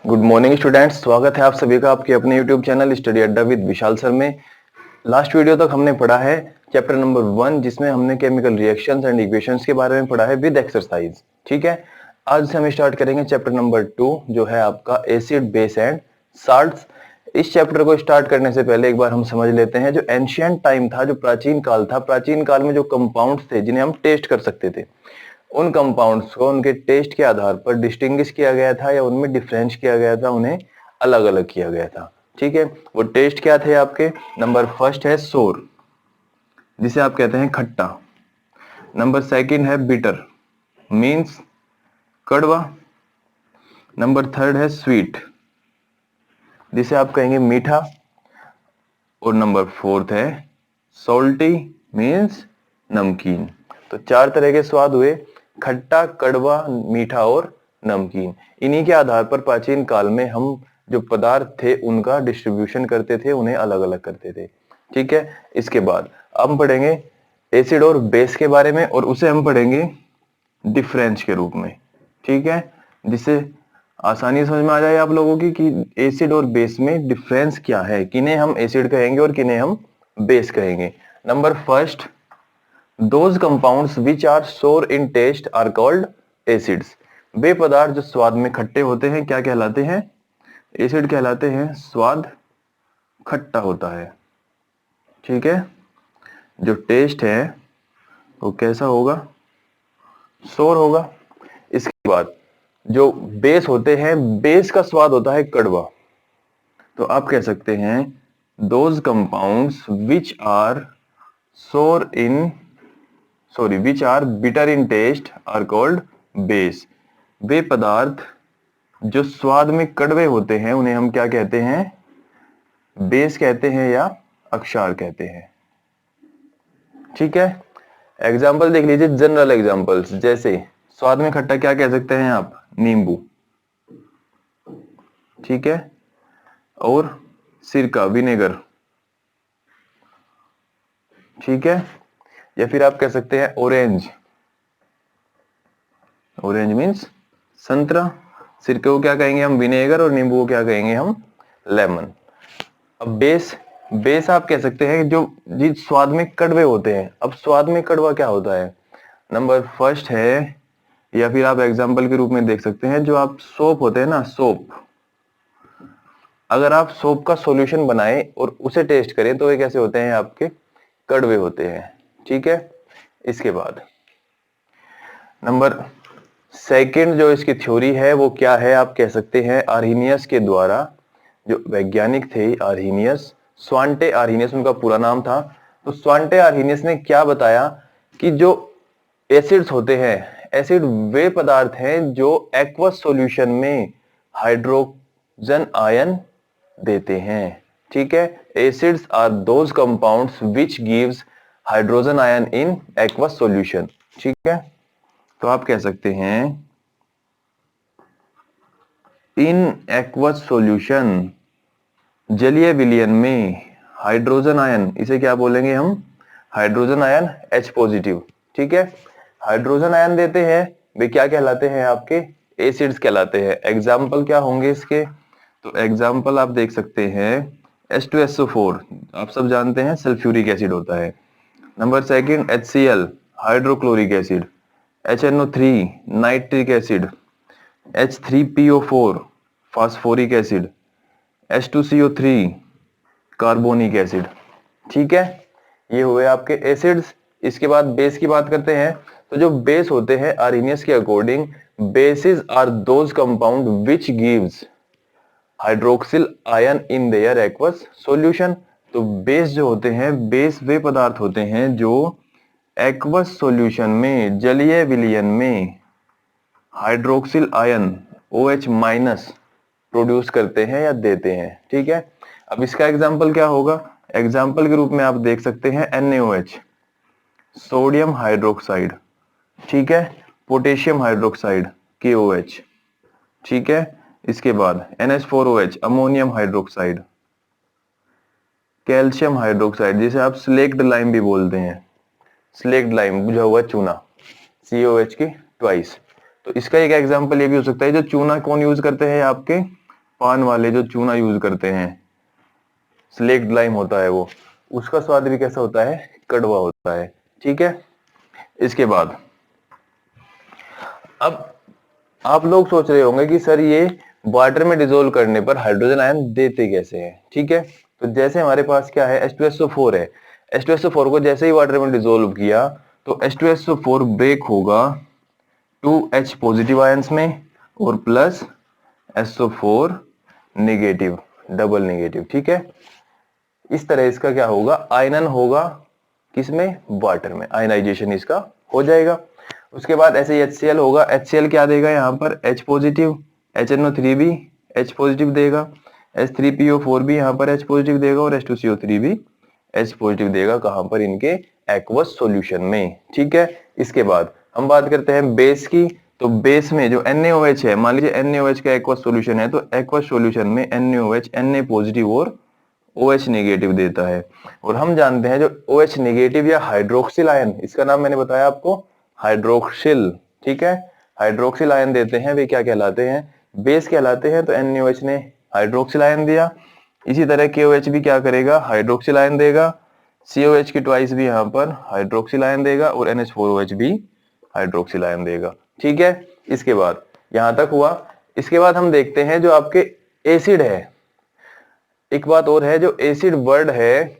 Good morning students, स्वागत है आप सभी का आपके अपने यूट्यूब चैनल स्टडी अड्डा विद विशाल सर में। लास्ट वीडियो तक हमने पढ़ा है चैप्टर नंबर 1, जिसमें हमने केमिकल रिएक्शंस एंड इक्वेशंस के बारे में पढ़ा है विद एक्सरसाइज। ठीक है, आज से हम स्टार्ट करेंगे चैप्टर नंबर 2, जो है आपका एसिड, बेस एंड साल्ट्स। इस चैप्टर को स्टार्ट करने से पहले एक बार हम समझ लेते हैं जो एंशिएंट टाइम था, जो प्राचीन काल था, प्राचीन काल में जो कंपाउंड्स थे जिन्हें हम टेस्ट कर सकते थे, उन कंपाउंड्स को उनके टेस्ट के आधार पर डिस्टिंग्विश किया गया था या उनमें डिफरेंस किया गया था, उन्हें अलग अलग किया गया था। ठीक है, वो टेस्ट क्या थे आपके? नंबर फर्स्ट है सोर, जिसे आप कहते हैं खट्टा। नंबर सेकंड है बिटर, मींस कड़वा। नंबर थर्ड है स्वीट, जिसे आप कहेंगे मीठा। और नंबर फोर्थ है सॉल्टी, मींस नमकीन। तो 4 तरह के स्वाद हुए, खट्टा, कड़वा, मीठा और नमकीन। इन्हीं के आधार पर प्राचीन काल में हम जो पदार्थ थे उनका डिस्ट्रीब्यूशन करते थे, उन्हें अलग अलग करते थे। ठीक है, इसके बाद हम पढ़ेंगे एसिड और बेस के बारे में, और उसे हम पढ़ेंगे डिफरेंस के रूप में। ठीक है, जिससे आसानी समझ में आ जाए आप लोगों की कि एसिड और बेस में डिफरेंस क्या है, किन्हें हम एसिड कहेंगे और किन्हें हम बेस कहेंगे। Number first, those compounds which are sour in taste are called acids. वे पदार्थ जो स्वाद में खट्टे होते हैं क्या कहलाते हैं? एसिड कहलाते हैं। स्वाद खट्टा होता है। ठीक है, जो टेस्ट है वो कैसा होगा? सोर होगा। इसके बाद जो बेस होते हैं, बेस का स्वाद होता है कड़वा। तो आप कह सकते हैं those compounds which are sour in which are bitter in taste are called base. वे पदार्थ जो स्वाद में कड़वे होते हैं उन्हें हम क्या कहते हैं? बेस कहते हैं या अक्षार कहते हैं। ठीक है, एग्जाम्पल देख लीजिए, जनरल एग्जाम्पल्स। जैसे स्वाद में खट्टा क्या कह सकते हैं आप? नींबू। ठीक है, और सिरका, विनेगर। ठीक है, या फिर आप कह सकते हैं ऑरेंज। ऑरेंज मीन्स संतरा। सिरके को क्या कहेंगे हम? विनेगर। और नींबू को क्या कहेंगे हम? लेमन। अब बेस, बेस आप कह सकते हैं जो जिस स्वाद में कड़वे होते हैं। अब स्वाद में कड़वा क्या होता है? नंबर फर्स्ट है, या फिर आप एग्जांपल के रूप में देख सकते हैं, जो आप सोप होते हैं ना, सोप। अगर आप सोप का सॉल्यूशन बनाएं और उसे टेस्ट करें तो ये कैसे होते हैं? आपके कड़वे होते हैं। ठीक है, इसके बाद नंबर सेकंड जो इसकी थ्योरी है वो क्या है? आप कह सकते हैं आर्हीनियस के द्वारा, जो वैज्ञानिक थे आर्हीनियस, स्वांटे आर्हीनियस उनका पूरा नाम था। तो स्वांटे आर्हीनियस ने क्या बताया कि जो एसिड्स होते हैं, एसिड वे पदार्थ हैं जो एक्वस सॉल्यूशन में हाइड्रोजन आयन देते हैं। ठीक है, acids are those compounds which gives hydrogen ion in aqueous solution. ठीक है, तो आप कह सकते हैं इन एक्वस सॉल्यूशन, जलीय विलयन में हाइड्रोजन आयन, इसे क्या बोलेंगे हम? Hydrogen ion H positive. ठीक है, हाइड्रोजन आयन देते हैं, वे क्या कहलाते हैं? आपके एसिड्स कहलाते हैं। एग्जाम्पल क्या होंगे इसके? तो एग्जाम्पल आप देख सकते हैं H2SO4, आप सब जानते हैं सल्फ्यूरिक एसिड होता है। Number second HCl, hydrochloric acid. HNO3, nitric acid. H3PO4, phosphoric acid. H2CO3, carbonic acid. ठीक है, ये हुए आपके एसिड्स। इसके बाद बेस की बात करते हैं। तो जो बेस होते हैं आर्हीनियस के according, bases are those compound which gives hydroxyl ion in their aqueous solution. तो बेस जो होते हैं, बेस वे पदार्थ होते हैं जो एक्वस सॉल्यूशन में, जलीय विलयन में hydroxyl ion OH minus produce करते हैं या देते हैं। ठीक है, अब इसका एग्जाम्पल क्या होगा? एग्जाम्पल के रूप में आप देख सकते हैं NaOH, सोडियम हाइड्रोक्साइड। ठीक है, पोटेशियम हाइड्रोक्साइड KOH। ठीक है, इसके बाद NH4OH, ammonium hydroxide. Calcium hydroxide, जिसे आप स्लेक्ड लाइम भी बोलते हैं, स्लेक्ड लाइम, बुझा हुआ चूना, COH की ट्वाइस। तो इसका एक एग्जांपल ये भी हो सकता है, जो चूना कौन यूज करते हैं? आपके पान वाले जो चूना यूज करते हैं, स्लेक्ट लाइम होता है वो, उसका स्वाद भी कैसा होता है, कड़वा होता है। ठीक है, इसके बाद अब आप लोग सोच रहे होंगे कि सर ये वाटर में डिसोल्व करने पर हाइड्रोजन आयन देते कैसे हैं। ठीक है, तो जैसे हमारे पास क्या है, H2SO4 है, H2SO4 को जैसे ही वाटर में डिसोल्व किया तो H2SO4 ब्रेक होगा 2H पॉजिटिव आयंस में और plus SO4 negative, double negative. ठीक है, इस तरह इसका क्या होगा, आयनन होगा किसमें, वाटर में, आयनाइजेशन इसका हो जाएगा। उसके बाद ऐसे ही HCl होगा, HCl क्या देगा यहाँ पर, H पॉजिटिव, HNO3 भी H पॉजिटिव देगा, H3PO4 भी यहाँ पर H पॉजिटिव देगा और H2CO3 भी H पॉजिटिव देगा, कहां पर, इनके एक्वस सॉल्यूशन में। ठीक है, इसके बाद हम बात करते हैं बेस की। तो बेस में जो NaOH है, मान लीजिए NaOH का एक्वस सॉल्यूशन है, तो एक्वस सॉल्यूशन में NaOH Na पॉजिटिव और OH नेगेटिव देता है। और हम जानते हैं जो OH नेगेटिव या हाइड्रोक्सिल आयन, इसका नाम मैंने बताया आपको, हाइड्रोक्सिल। ठीक है, हाइड्रोक्सिल आयन देते हैं, वे क्या कहलाते हैं, बेस कहलाते हैं। तो NaOH ने हाइड्रोक्सिल आयन दिया, इसी तरह KOH भी क्या करेगा, हाइड्रोक्सिल आयन देगा, COH की ट्वाइस भी यहाँ पर हाइड्रोक्सिल आयन देगा और NH4OH भी हाइड्रोक्सिल आयन देगा। ठीक है, इसके बाद यहां तक हुआ। इसके बाद हम देखते हैं जो आपके एसिड है, एक बात और है, जो एसिड वर्ड है,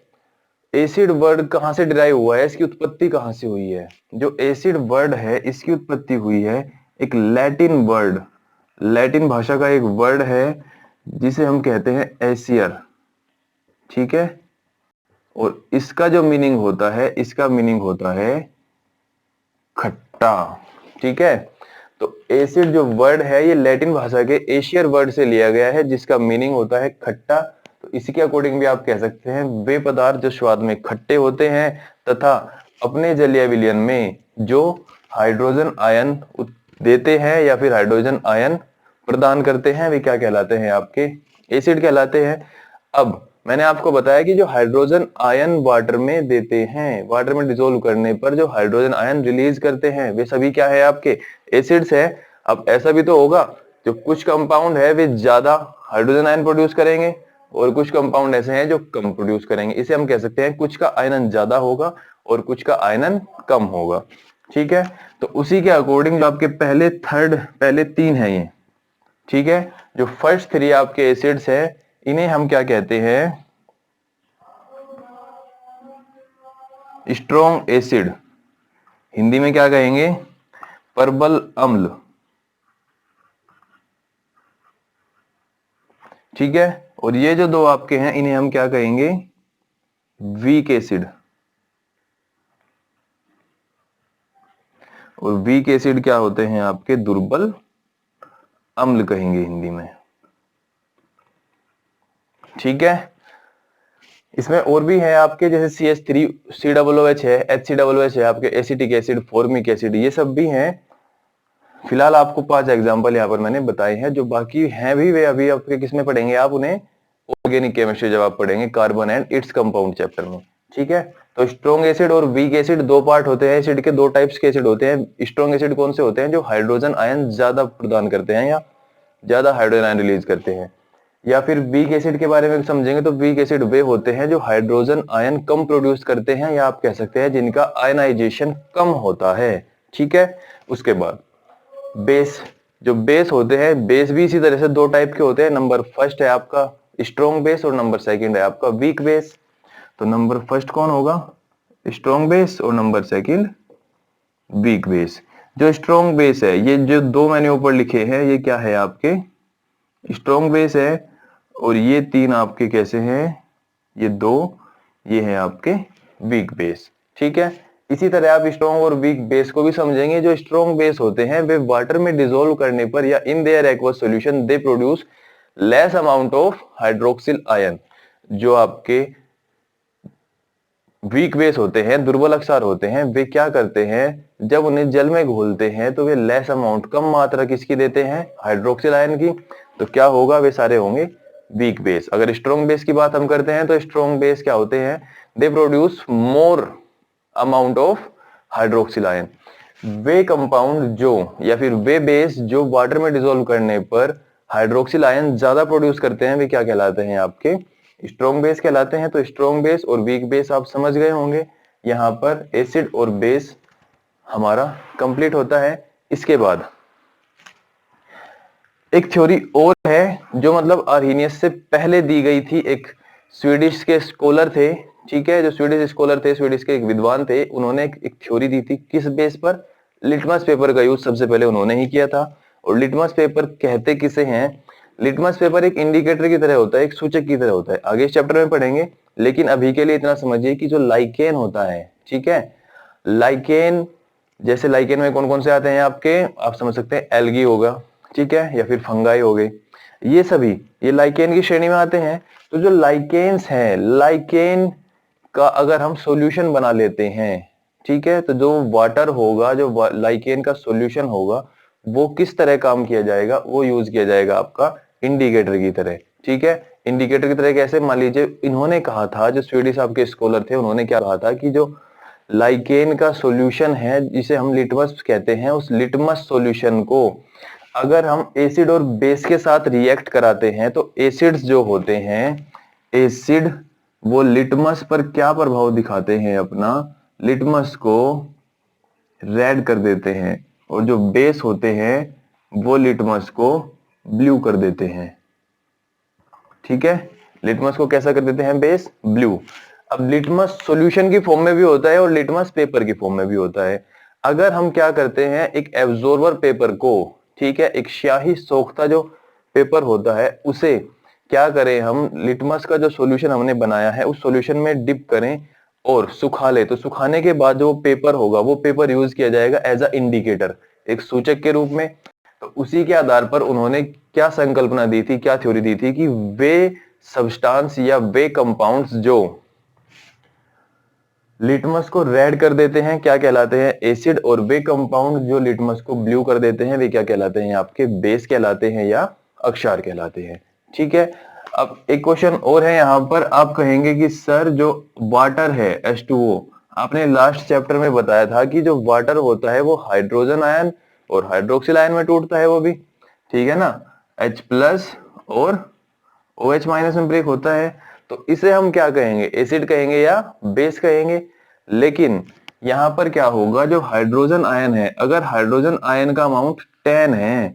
एसिड वर्ड कहां से डिराइव हुआ है, इसकी उत्पत्ति कहां से हुई है। जो एसिड वर्ड है इसकी उत्पत्ति हुई है एक लैटिन वर्ड, लैटिन भाषा का एक वर्ड है जिसे हम कहते हैं एसियर। ठीक है, और इसका जो मीनिंग होता है, इसका मीनिंग होता है खट्टा। ठीक है, तो एसिड जो वर्ड है ये लैटिन भाषा के एशियर वर्ड से लिया गया है जिसका मीनिंग होता है खट्टा। तो इसी के अकॉर्डिंग भी आप कह सकते हैं वे पदार्थ जो स्वाद में खट्टे होते हैं तथा अपने जलीय विलयन में जो हाइड्रोजन आयन देते हैं या फिर हाइड्रोजन आयन प्रदान करते हैं, वे क्या कहलाते हैं, आपके एसिड कहलाते हैं। अब मैंने आपको बताया कि जो हाइड्रोजन आयन वाटर में देते हैं, वाटर में डिसोल्व करने पर जो हाइड्रोजन आयन रिलीज करते हैं, वे सभी क्या है, आपके एसिड्स है। अब ऐसा भी तो होगा जो कुछ कंपाउंड है वे ज्यादा हाइड्रोजन आयन प्रोड्यूस करेंगे और कुछ कंपाउंड ऐसे हैं जो कम प्रोड्यूस करेंगे। इसे हम कह सकते हैं कुछ का आयनन ज्यादा होगा और कुछ का आयनन कम होगा। ठीक है, तो उसी के अकॉर्डिंग जो आपके पहले तीन है ये। ठीक है, जो फर्स्ट थ्री आपके एसिड्स है इन्हें हम क्या कहते हैं, स्ट्रॉन्ग एसिड, हिंदी में क्या कहेंगे, प्रबल अम्ल। ठीक है, और ये जो दो आपके हैं इन्हें हम क्या कहेंगे, वीक एसिड। और वीक एसिड क्या होते हैं आपके, दुर्बल अम्ल कहेंगे हिंदी में। ठीक है, इसमें और भी है आपके, जैसे CH3 COOH है, HCOOH है, आपके एसिटिक एसिड, फॉर्मिक एसिड, ये सब भी हैं। फिलहाल आपको 5 एग्जांपल यहाँ पर मैंने बताए हैं, जो बाकी हैं भी वे अभी आपके किसमें पढ़ेंगे, आप उन्हें ऑर्गेनिक केमिस्ट्री जब आप पढ़ेंगे carbon and its compound chapter में। ठीक है, तो स्ट्रॉन्ग एसिड और वीक एसिड दो पार्ट होते हैं, एसिड के दो टाइप्स के एसिड होते हैं। स्ट्रॉन्ग एसिड कौन से होते हैं, जो हाइड्रोजन आयन ज्यादा प्रदान करते हैं या ज्यादा हाइड्रोजन आयन रिलीज करते हैं। या फिर वीक एसिड के बारे में समझेंगे तो वीक एसिड वे होते हैं जो हाइड्रोजन आयन कम प्रोड्यूस करते हैं, या आप कह सकते हैं जिनका आयनाइजेशन कम होता है। ठीक है, उसके बाद बेस, जो बेस होते हैं, बेस भी इसी तरह से दो टाइप के होते हैं। नंबर फर्स्ट है आपका स्ट्रॉन्ग बेस और नंबर सेकंड है आपका वीक बेस। तो नंबर फर्स्ट कौन होगा, स्ट्रॉन्ग बेस, और नंबर सेकंड वीक बेस। जो स्ट्रॉन्ग बेस है, ये जो दो मैंने ऊपर लिखे हैं ये क्या है, आपके स्ट्रॉन्ग बेस है, और ये तीन आपके कैसे हैं, ये दो, ये है आपके वीक बेस। ठीक है, इसी तरह आप स्ट्रॉन्ग और वीक बेस को भी समझेंगे। जो स्ट्रॉन्ग बेस होते हैं वे वाटर में डिसोल्व करने पर या इन their aqueous solution they produce less amount of hydroxyl ion. जो आपके वीक बेस होते हैं, दुर्बल अक्षार होते हैं, वे क्या करते हैं, जब उन्हें जल में घोलते हैं तो वे लेस अमाउंट, कम मात्रा किसकी देते हैं, हाइड्रोक्सिल आयन की। तो क्या होगा, वे सारे होंगे वीक बेस। अगर स्ट्रॉन्ग बेस की बात हम करते हैं तो स्ट्रॉन्ग बेस क्या होते हैं, they produce more amount of hydroxyl ion. Way compound जो, या फिर वे बेस जो वाटर में डिसोल्व करने पर हाइड्रोक्सिल आयन ज्यादा प्रोड्यूस करते हैं वे क्या कहलाते हैं, आपके स्ट्रॉन्ग बेस कहलाते हैं। तो स्ट्रॉन्ग बेस और वीक बेस आप समझ गए होंगे। यहाँ पर एसिड और बेस हमारा कंप्लीट होता है। इसके बाद एक थ्योरी और है जो मतलब आर्हीनियस से पहले दी गई थी। एक स्वीडिश के स्कॉलर थे, ठीक है, जो स्वीडिश स्कॉलर थे, स्वीडिश के एक विद्वान थे, उन्होंने एक थ्योरी दी थी। किस बेस पर? लिटमस पेपर का यूज सबसे पहले उन्होंने ही किया था। और लिटमस पेपर कहते किसे हैं? लिटमस पेपर एक इंडिकेटर की तरह होता है, एक सूचक की तरह होता है। आगे इस चैप्टर में पढ़ेंगे, लेकिन अभी के लिए इतना समझिए कि जो लाइकेन होता है, ठीक है, लाइकेन, जैसे लाइकेन में कौन कौन से आते हैं आपके, आप समझ सकते हैं, एल्गी होगा, ठीक है, या फिर फंगाई हो गए, ये सभी ये लाइकेन की श्रेणी में आते हैं। तो जो लाइकेन्स हैं, लाइकेन का अगर हम सॉल्यूशन बना लेते हैं, ठीक है, तो जो वाटर होगा, जो लाइकेन का सॉल्यूशन होगा, वो किस तरह काम किया जाएगा? वो यूज किया जाएगा आपका इंडिकेटर की तरह, ठीक है। इंडिकेटर की तरह कैसे? मान लीजिए इन्होंने कहा था, जो स्वीडिश आपके स्कॉलर थे, उन्होंने क्या कहा था कि जो लाइकेन का सॉल्यूशन है, जिसे हम लिटमस कहते हैं, उस लिटमस सॉल्यूशन को अगर हम एसिड और बेस के साथ रिएक्ट कराते हैं तो एसिड्स जो होते हैं, एसिड वो लिटमस पर क्या प्रभाव दिखाते हैं? अपना लिटमस को रेड कर देते हैं, और जो बेस होते हैं वो लिटमस को ब्लू कर देते हैं, ठीक है। लिटमस को कैसा कर देते हैं? Base blue. अब लिटमस सॉल्यूशन की फॉर्म में भी होता है और लिटमस पेपर की फॉर्म में भी होता है। अगर हम क्या करते हैं, एक एब्जॉर्बर पेपर को, ठीक है, एक स्याही सोखता जो पेपर होता है, उसे क्या करें हम, लिटमस का जो सॉल्यूशन हमने बनाया है उस सॉल्यूशन में डिप करें और सुखा ले। तो सुखाने के बाद जो पेपर होगा, वो पेपर यूज किया जाएगा एज अ इंडिकेटर, एक सूचक के रूप में। तो उसी के आधार पर उन्होंने क्या संकल्पना दी थी, क्या थ्योरी दी थी कि वे सब्सटेंस या वे कंपाउंड्स जो लिटमस को रेड कर देते हैं क्या कहलाते हैं? एसिड। और वे कंपाउंड जो लिटमस को ब्लू कर देते हैं वे क्या कहलाते हैं? आपके बेस कहलाते हैं या अक्षार कहलाते हैं, ठीक है। अब एक क्वेश्चन और है यहाँ पर, आप कहेंगे कि सर जो वाटर है H2O, आपने लास्ट चैप्टर में बताया था कि जो वाटर होता है वो हाइड्रोजन आयन और हाइड्रोक्सिल आयन में टूटता है, वो भी ठीक है ना, H+ और OH- में ब्रेक होता है। तो इसे हम क्या कहेंगे? एसिड कहेंगे या बेस कहेंगे? लेकिन यहां पर क्या होगा, जो हाइड्रोजन आयन है, अगर हाइड्रोजन आयन का अमाउंट 10 है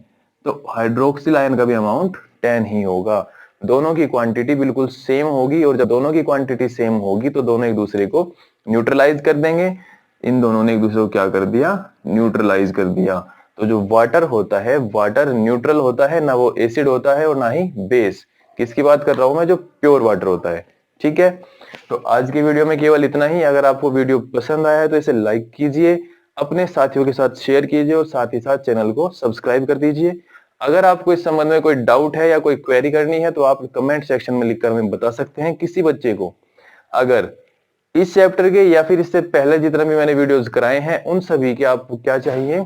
तो हाइड्रोक्सिल आयन का भी अमाउंट 10 ही होगा। दोनों की क्वांटिटी बिल्कुल सेम होगी, और जब दोनों की क्वांटिटी सेम होगी तो दोनों एक दूसरे को न्यूट्रलाइज कर देंगे। इन दोनों ने एक दूसरे को क्या कर दिया? न्यूट्रलाइज कर दिया। तो जो वाटर होता है, वाटर न्यूट्रल होता है, ना वो एसिड होता है और ना ही बेस। किसकी बात कर रहा हूं मैं? जो प्योर वाटर होता है, ठीक है। तो आज की वीडियो में केवल इतना ही। अगर आपको वीडियो पसंद आया है तो इसे लाइक कीजिए, अपने साथियों के साथ शेयर कीजिए और साथ ही साथ चैनल को सब्सक्राइब कर दीजिए। अगर आपको इस संबंध में कोई डाउट है या कोई क्वेरी करनी है तो आप कमेंट सेक्शन में लिखकर हमें बता सकते हैं। किसी बच्चे को अगर इस चैप्टर के या फिर इससे पहले जितना भी मैंने वीडियोस कराए हैं उन सभी के आपको क्या चाहिए,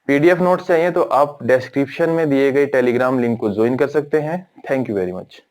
PDF नोट्स चाहिए, तो आप डिस्क्रिप्शन में दिए गए टेलीग्राम लिंक को ज्वाइन कर सकते हैं। Thank you very much.